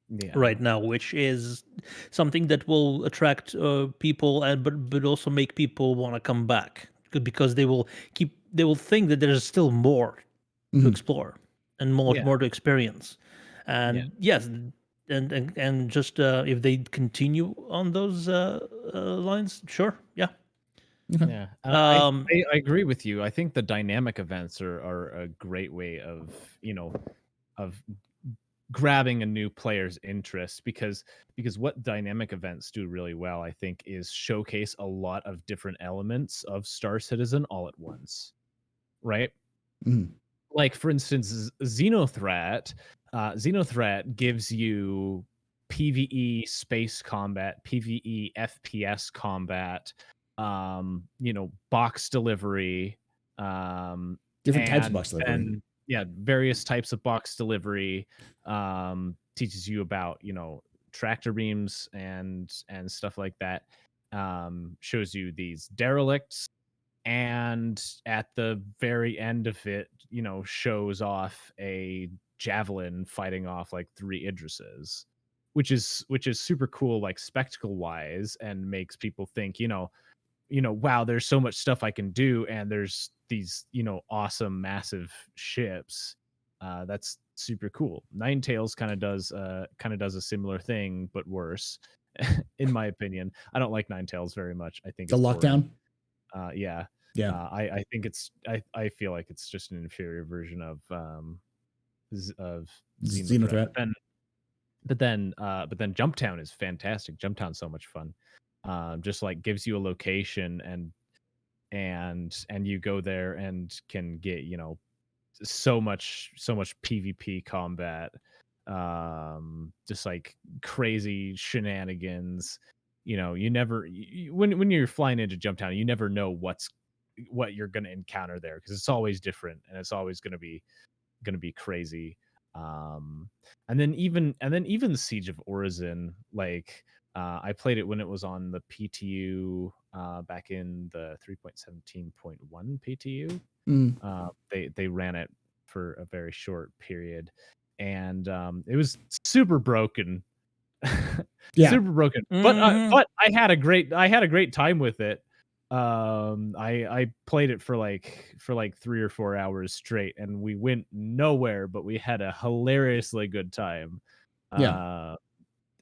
Yeah. right now, which is something that will attract people, and but also make people want to come back, because they will think that there's still more to Mhm. explore and more Yeah. to experience. Yeah. And yes, and just if they continue on those lines, sure, yeah. Okay. Yeah, Um, I agree with you. I think the dynamic events are a great way of of grabbing a new player's interest, because what dynamic events do really well, I think, is showcase a lot of different elements of Star Citizen all at once, right? Mhm. Like, for instance, Xenothreat. Xenothreat gives you PvE space combat, PvE FPS combat, box delivery, Different types of and box delivery. then yeah, various types of box delivery. Teaches you about tractor beams and stuff like that. Shows you these derelicts, and at the very end of it, shows off a javelin fighting off like 3 Idrises, which is super cool, like spectacle wise, and makes people think, wow, there's so much stuff I can do, and there's these, awesome, massive ships. That's super cool. Ninetales kind of does a similar thing, but worse, in my opinion. I don't like Ninetales very much. I think The it's boring. lockdown. Yeah. Yeah. I think I feel like it's just an inferior version of Xenothreat. Xenothreat. But then Jumptown is fantastic. Jumptown's so much fun. Just like gives you a location, and you go there and can get, so much PvP combat, just like crazy shenanigans. You never when you're flying into Jumptown, you never know what you're going to encounter there, because it's always different, and it's always going to be crazy. And then even the Siege of Orison, like, I played it when it was on the PTU, back in the 3.17.1 PTU. Mm. They ran it for a very short period, and it was super broken. Yeah. Super broken. But I had a great time with it. I played it for like 3 or 4 hours straight, and we went nowhere, but we had a hilariously good time. Yeah.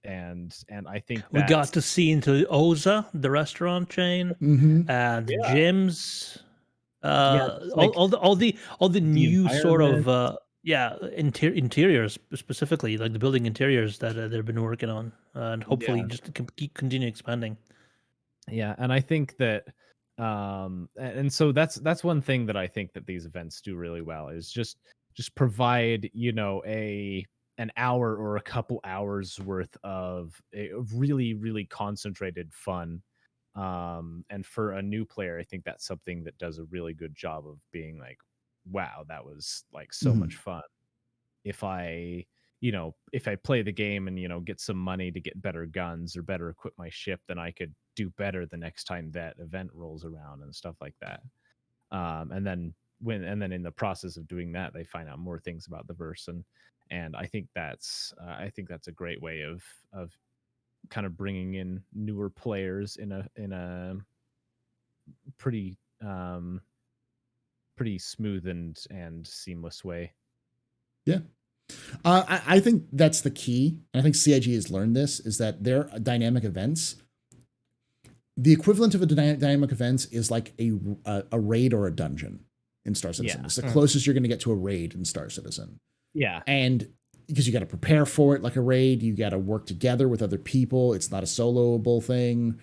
And I think We got that's to see into Oza, the restaurant chain, Mm-hmm. and Yeah. gyms. just like All the new sort environment. of interiors, specifically like the building interiors that they've been working on, and hopefully Yeah. just to continue expanding. Yeah, and I think that and so that's one thing that I think that these events do really well, is just provide, an hour or a couple hours worth of really, really concentrated fun. And for a new player, I think that's something that does a really good job of being like, wow, that was like so Mm-hmm. much fun. If I play the game and, get some money to get better guns or better equip my ship, then I could do better the next time that event rolls around and stuff like that. And then in the process of doing that, they find out more things about the verse, and I think that's a great way of kind of bringing in newer players in a pretty pretty smooth and seamless way. Yeah. I think that's the key. And I think CIG has learned this, is that their dynamic events, the equivalent of a dynamic events is like a raid or a dungeon in Star Citizen. Yeah. It's the closest you're going to get to a raid in Star Citizen. Yeah. And because you got to prepare for it like a raid, you got to work together with other people. It's not a soloable thing.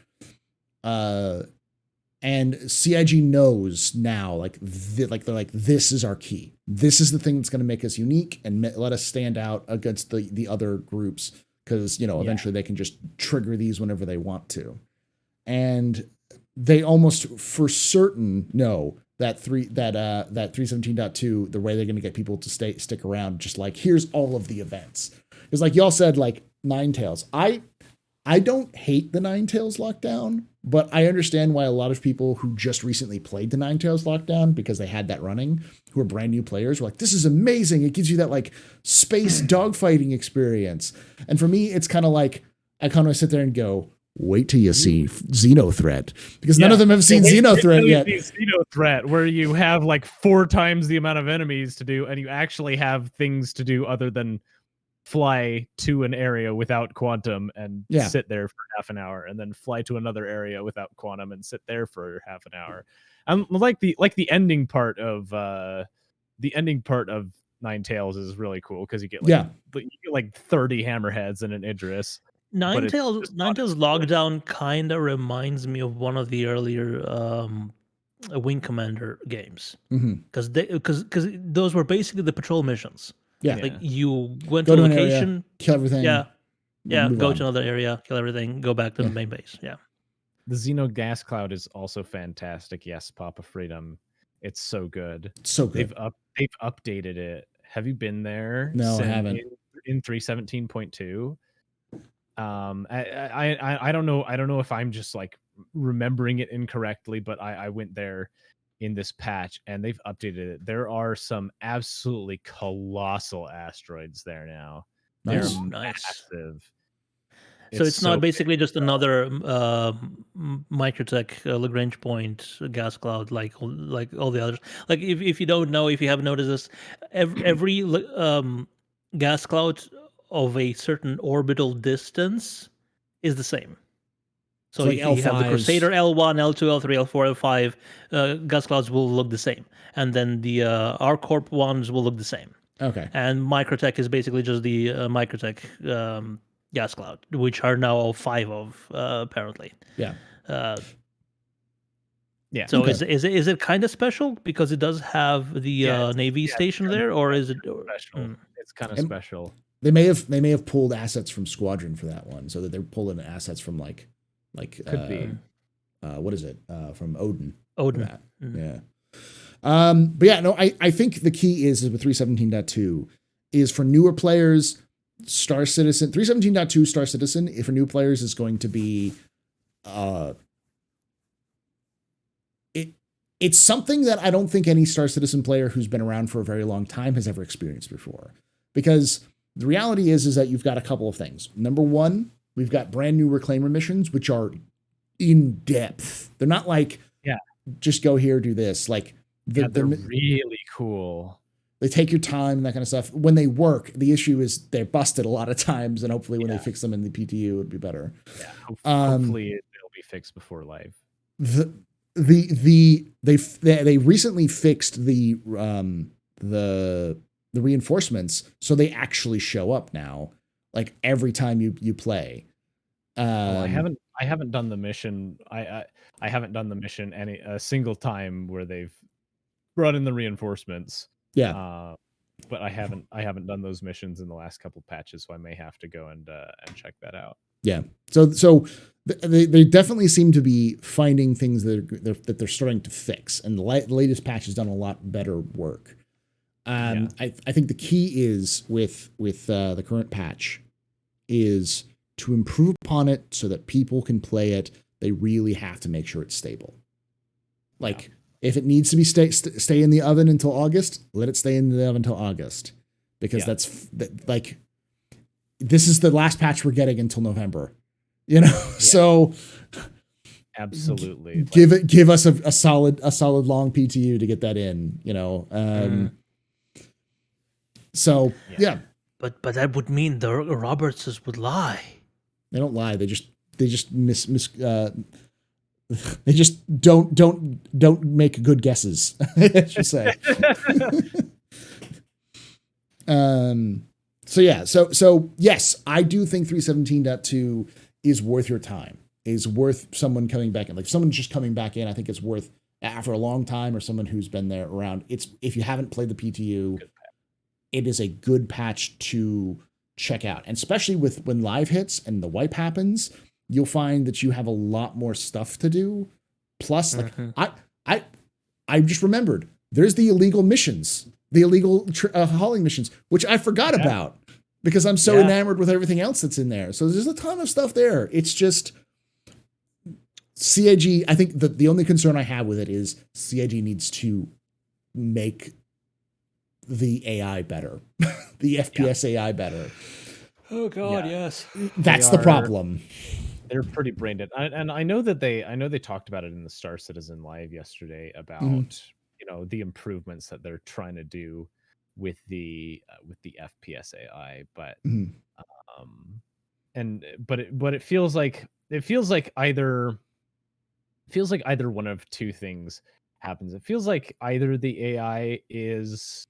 And CIG knows now, like they're like, this is our key. This is the thing that's going to make us unique and let us stand out against the other groups, because eventually they can just trigger these whenever they want to. And they almost for certain know that 317.2, the way they're going to get people to stick around, just like, here's all of the events. Because like y'all said, like Ninetales, I don't hate the Ninetales lockdown, but I understand why a lot of people who just recently played the Ninetales lockdown, because they had that running, who are brand new players, were like, this is amazing. It gives you that like space dogfighting experience. And for me, it's kind of like, I kind of sit there and go, wait till you see Xenothreat, because none of them have seen Xenothreat yet. Xenothreat, where you have like 4 times the amount of enemies to do, and you actually have things to do other than fly to an area without quantum and sit there for half an hour, and then fly to another area without quantum and sit there for half an hour. And like the ending part of Ninetales is really cool, because you get like 30 hammerheads and an Idris. Ninetales lockdown kind of reminds me of one of the earlier Wing Commander games, because those were basically the patrol missions. Yeah, like you went go to a an location, area, kill everything. Yeah, go on to another area, kill everything, go back to the main base. Yeah. The Xeno Gas Cloud is also fantastic. Yes, Papa Freedom. It's so good. So good. They've updated it. Have you been there? No, I haven't. In 317.2. I don't know if I'm just like remembering it incorrectly, but I went there in this patch and they've updated it. There are some absolutely colossal asteroids there now. Nice. They're massive. So it's not so basically just another Microtech Lagrange point gas cloud like all the others. Like if you don't know, if you haven't noticed this, every gas cloud of a certain orbital distance is the same. So like you have the L5s. Crusader L1, L2, L3, L4, L5 gas clouds will look the same, and then the RCorp ones will look the same. Okay. And Microtech is basically just the Microtech gas cloud, which are now all 5 of apparently. Yeah. Yeah. So Okay. is it kind of special because it does have the Navy station there, or is it special? It's kind of And- special. They may have pulled assets from Squadron for that one, so that they're pulling assets from like Could be. what is it from Odin? for Odin? that. Yeah. But yeah, no, I think the key is with 317.2 is for newer players, Star Citizen 317.2 Star Citizen, if for new players is going to be it's something that I don't think any Star Citizen player who's been around for a very long time has ever experienced before. Because the reality is that you've got a couple of things. Number one, we've got brand new reclaimer missions, which are in depth. They're not like, just go here, do this. Like, They're really cool. They take your time and that kind of stuff. When they work, the issue is they're busted a lot of times, and hopefully when they fix them in the PTU, it would be better. Yeah, hopefully it'll be fixed before live. They recently fixed the reinforcements, so they actually show up now, like every time you play. I haven't done the mission. I haven't done the mission a single time where they've brought in the reinforcements. Yeah. But I haven't done those missions in the last couple patches, so I may have to go and check that out. Yeah. So they definitely seem to be finding things that they're starting to fix, and the latest patch has done a lot better work. I think the key is with the current patch is to improve upon it so that people can play it. They really have to make sure it's stable. Like, if it needs to be stay in the oven until August, let it stay in the oven until August, because like this is the last patch we're getting until November, you know. Yeah. So absolutely give us a solid long PTU to get that in, you know. So yeah. But that would mean the Robertses would lie. They don't lie. They just they just don't make good guesses, I should say. So yeah, so yes, I do think 317.2 is worth your time. Is worth someone coming back in. Like, someone's just coming back in, I think it's worth after a long time, or someone who's been there around. It's, if you haven't played the PTU, it is a good patch to check out. And especially with when live hits and the wipe happens, you'll find that you have a lot more stuff to do. Plus, like, I just remembered there's the illegal missions, the illegal hauling missions, which I forgot about because I'm so enamored with everything else that's in there. So there's a ton of stuff there. It's just CIG. I think the only concern I have with it is CIG needs to make the AI better, the FPS AI better. Oh God, yes. That's the problem. They're pretty brain dead, and I know they talked about it in the Star Citizen live yesterday about you know, the improvements that they're trying to do with the FPS AI, but but it feels like either one of two things happens. It feels like either the AI is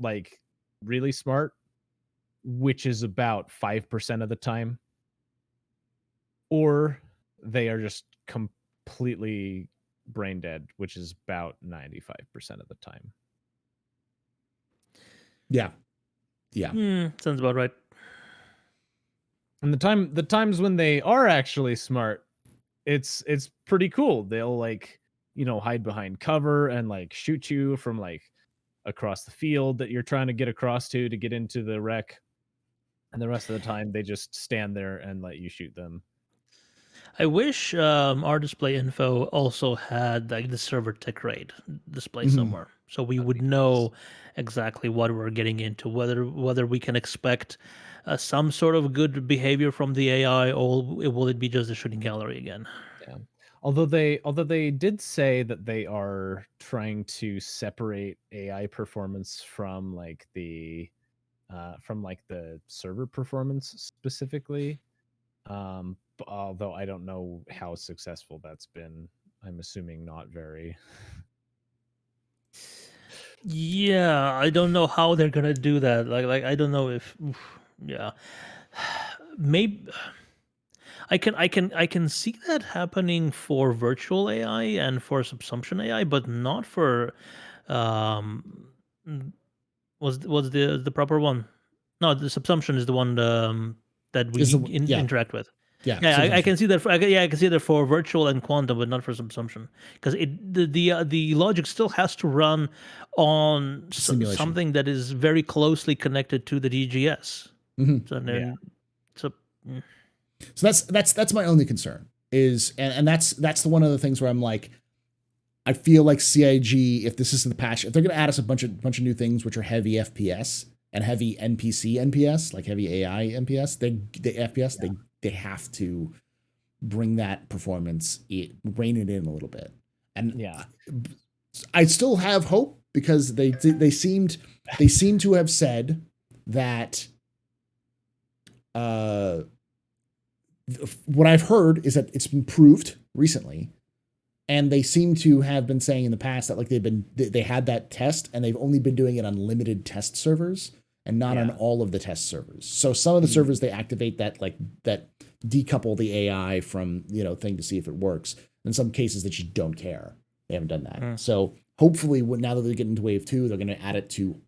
like really smart, which is about 5% of the time, or they are just completely brain dead, which is about 95% of the time. Yeah. Sounds about right. And the times when they are actually smart, it's pretty cool. They'll, like, you know, hide behind cover and like shoot you from like across the field that you're trying to get across to get into the wreck. And the rest of the time they just stand there and let you shoot them. I wish our display info also had like the server tick rate display somewhere, so we would know exactly what we're getting into, whether we can expect some sort of good behavior from the AI, or will it be just a shooting gallery again? Yeah. Although they did say that they are trying to separate AI performance from like the server performance specifically. Although I don't know how successful that's been. I'm assuming not very. Yeah, I don't know how they're gonna do that. Like I don't know if, yeah, maybe I can see that happening for virtual AI and for subsumption AI, but not for um. Was the proper one? No, the subsumption is the one that we Is the interact with. yeah Yeah, I subsumption. can see that. I can see that for virtual and quantum, but not for subsumption, because the logic still has to run on Simulation. something that is very closely connected to the DGS. Mhm. So then, so So that's my only concern is, and that's the one of the things where I'm like, I feel like CIG, if this is the patch, if they're going to add us a bunch of new things which are heavy FPS and heavy NPC NPS, like heavy AI NPS, they have to bring that performance, rein it in a little bit. And Yeah. I still have hope because they seem to have said that what I've heard is that it's been proved recently, and they seem to have been saying in the past that like they had that test and they've only been doing it on limited test servers and not on all of the test servers. So some of the servers they activate that decouple the AI from thing to see if it works. In some cases they just don't care. They haven't done that. So hopefully now that they're getting into wave 2, they're going to add it to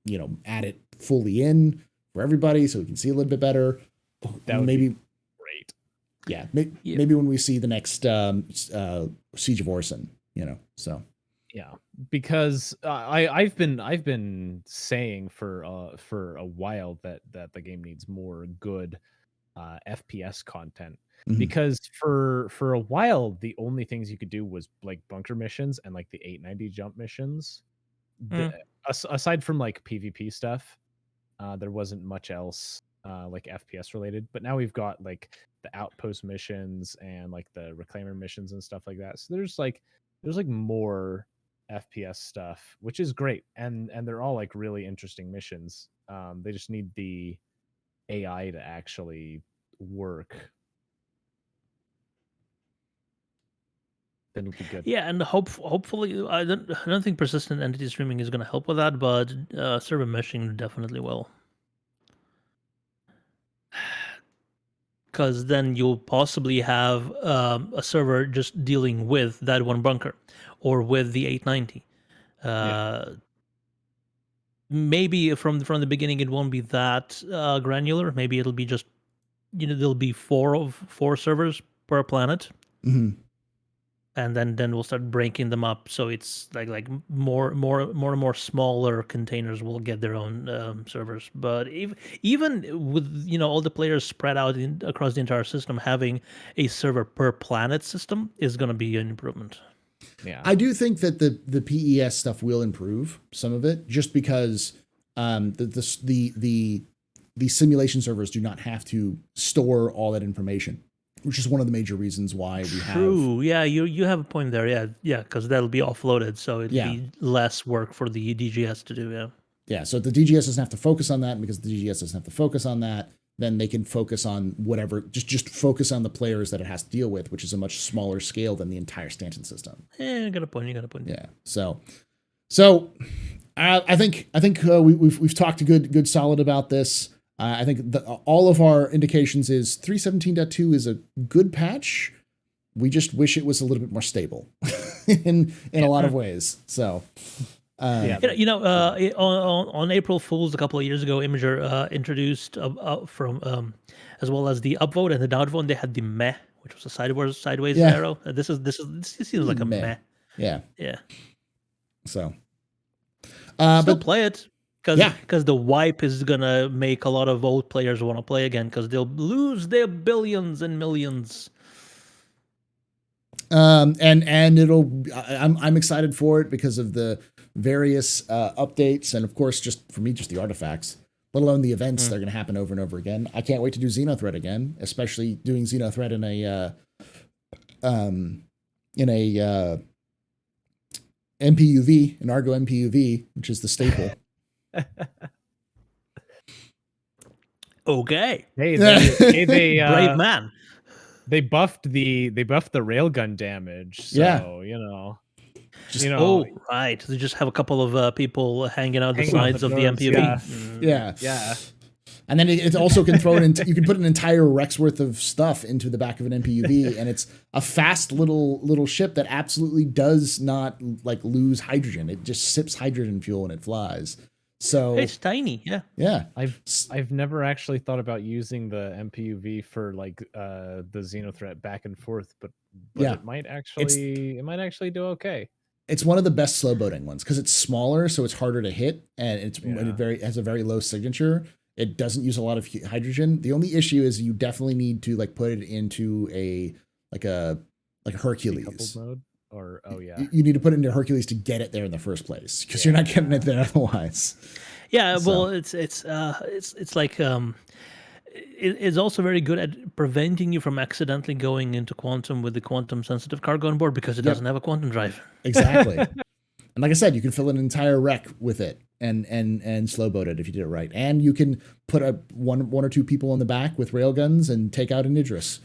add it fully in for everybody so we can see a little bit better. That would maybe be great. Yeah, maybe when we see the next Siege of Orson, so. Yeah, because I've been saying for a while that the game needs more good FPS content, because for a while the only things you could do was like bunker missions and like the 890 jump missions. Aside from like PvP stuff, there wasn't much else like FPS related. But now we've got like the outpost missions and like the reclaimer missions and stuff like that. So there's like more FPS stuff, which is great, and they're all like really interesting missions. They just need the AI to actually work. Then it'll be good. Yeah, and hopefully, I don't think persistent entity streaming is going to help with that, but server meshing definitely will. Because then you'll possibly have a server just dealing with that one bunker or with the 890. Maybe from the beginning it won't be that granular. Maybe it'll be just there'll be four servers per planet, and then we'll start breaking them up so it's like more and more smaller containers will get their own servers. But even with all the players spread out across the entire system, having a server per planet system is going to be an improvement. Yeah, I do think that the PES stuff will improve some of it, just because the simulation servers do not have to store all that information, which is one of the major reasons why we have. True. Yeah, you have a point there. Yeah, because that'll be offloaded, so it'll be less work for the DGS to do. Yeah. Yeah. So the DGS doesn't have to focus on that, and because the DGS doesn't have to focus on that, then they can focus on whatever. Just focus on the players that it has to deal with, which is a much smaller scale than the entire stanton system. Yeah, you got a point. Yeah. So I think we've talked a good solid about this. I think all of our indications is 3.17.2 is a good patch. We just wish it was a little bit more stable in a lot of ways. So, on April Fools a couple of years ago, Imager introduced from as well as the upvote and the downvote. They had the meh, which was a sideways arrow. This seems like a meh. Yeah. So, still play it. Because the wipe is gonna make a lot of old players want to play again because they'll lose their billions and millions. And I'm excited for it because of the various updates and of course just the artifacts. let alone the events that are going to happen over and over again. I can't wait to do Xenothread again, especially doing Xenothread in a MPUV, an Argo MPUV, which is the staple. Okay. Hey, they Brave man. They buffed the railgun damage. So, Oh, right. They just have a couple of people hanging out the Hanging out sides the of the doors, MPUV. Yeah. And then it also can throw you can put an entire Rex worth of stuff into the back of an MPUV, and it's a fast little ship that absolutely does not like lose hydrogen. It just sips hydrogen fuel when it flies. So It's tiny, yeah. Yeah. I've never actually thought about using the MPUV for like the Xenothreat back and forth, but Yeah. it might actually do okay. It's one of the best slow boating ones because it's smaller, so it's harder to hit, and it has a very low signature. It doesn't use a lot of hydrogen. The only issue is you definitely need to like put it into a Hercules Decoupled mode, or you need to put it into Hercules to get it there in the first place because you're not getting it there otherwise. Yeah, well, it's like it's also very good at preventing you from accidentally going into quantum with the quantum sensitive cargo on board because it doesn't have a quantum drive. Exactly. And like I said, you can fill an entire wreck with it and slow boat it if you did it right. And you can put one or two people in the back with railguns and take out an Idris.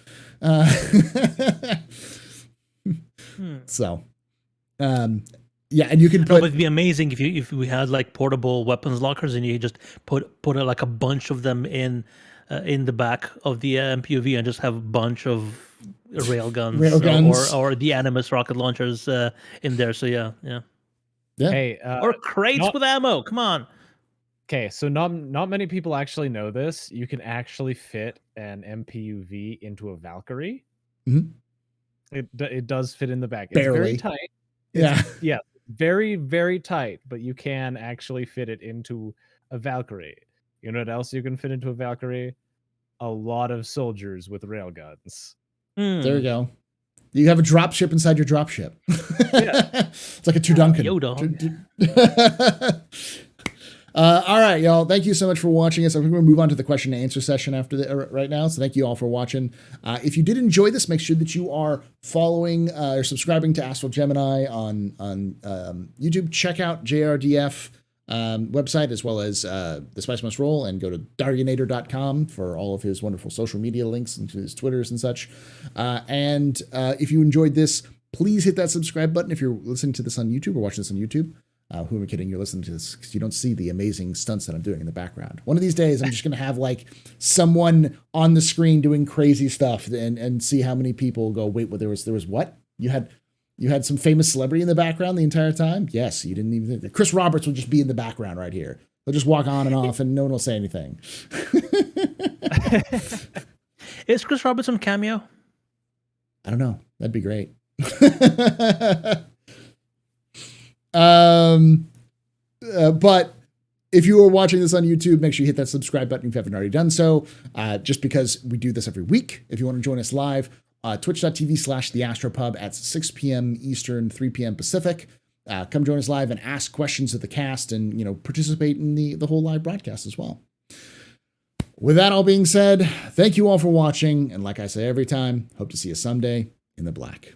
So, yeah, and you can put. It'd be amazing if we had like portable weapons lockers and you just put like a bunch of them in the back of the MPUV and just have a bunch of railguns or the Animus rocket launchers in there. So yeah. Hey, or crates with ammo. Come on. Okay, so not many people actually know this. You can actually fit an MPUV into a Valkyrie. Mm-hmm. It does fit in the back. Barely. It's very tight. Yeah, very, very tight, but you can actually fit it into a Valkyrie. You know what else you can fit into a Valkyrie? A lot of soldiers with railguns. There you go. You have a drop ship inside your drop ship. It's like a two Duncan. All right, y'all. Thank you so much for watching us. I'm going to move on to the question and answer session after right now. So thank you all for watching. If you did enjoy this, make sure that you are following or subscribing to Astral Gemini on YouTube. Check out JRDF website as well as the Spice Must Roll, and go to Darjanator.com for all of his wonderful social media links and to his Twitters and such. And if you enjoyed this, please hit that subscribe button if you're listening to this on YouTube or watching this on YouTube. Who am I kidding? You're listening to this because you don't see the amazing stunts that I'm doing in the background. One of these days, I'm just going to have like someone on the screen doing crazy stuff and see how many people go, wait, there was what? You had some famous celebrity in the background the entire time? Yes, you didn't even. Chris Roberts will just be in the background right here. They'll just walk on and off and no one will say anything. Is Chris Roberts on Cameo? I don't know. That'd be great. But if you are watching this on YouTube, make sure you hit that subscribe button if you haven't already done so. Just because we do this every week. If you want to join us live, twitch.tv/TheAstroPub at 6 p.m. Eastern, 3 p.m. Pacific. Come join us live and ask questions of the cast and, participate in the whole live broadcast as well. With that all being said, thank you all for watching. And like I say every time, hope to see you someday in the black.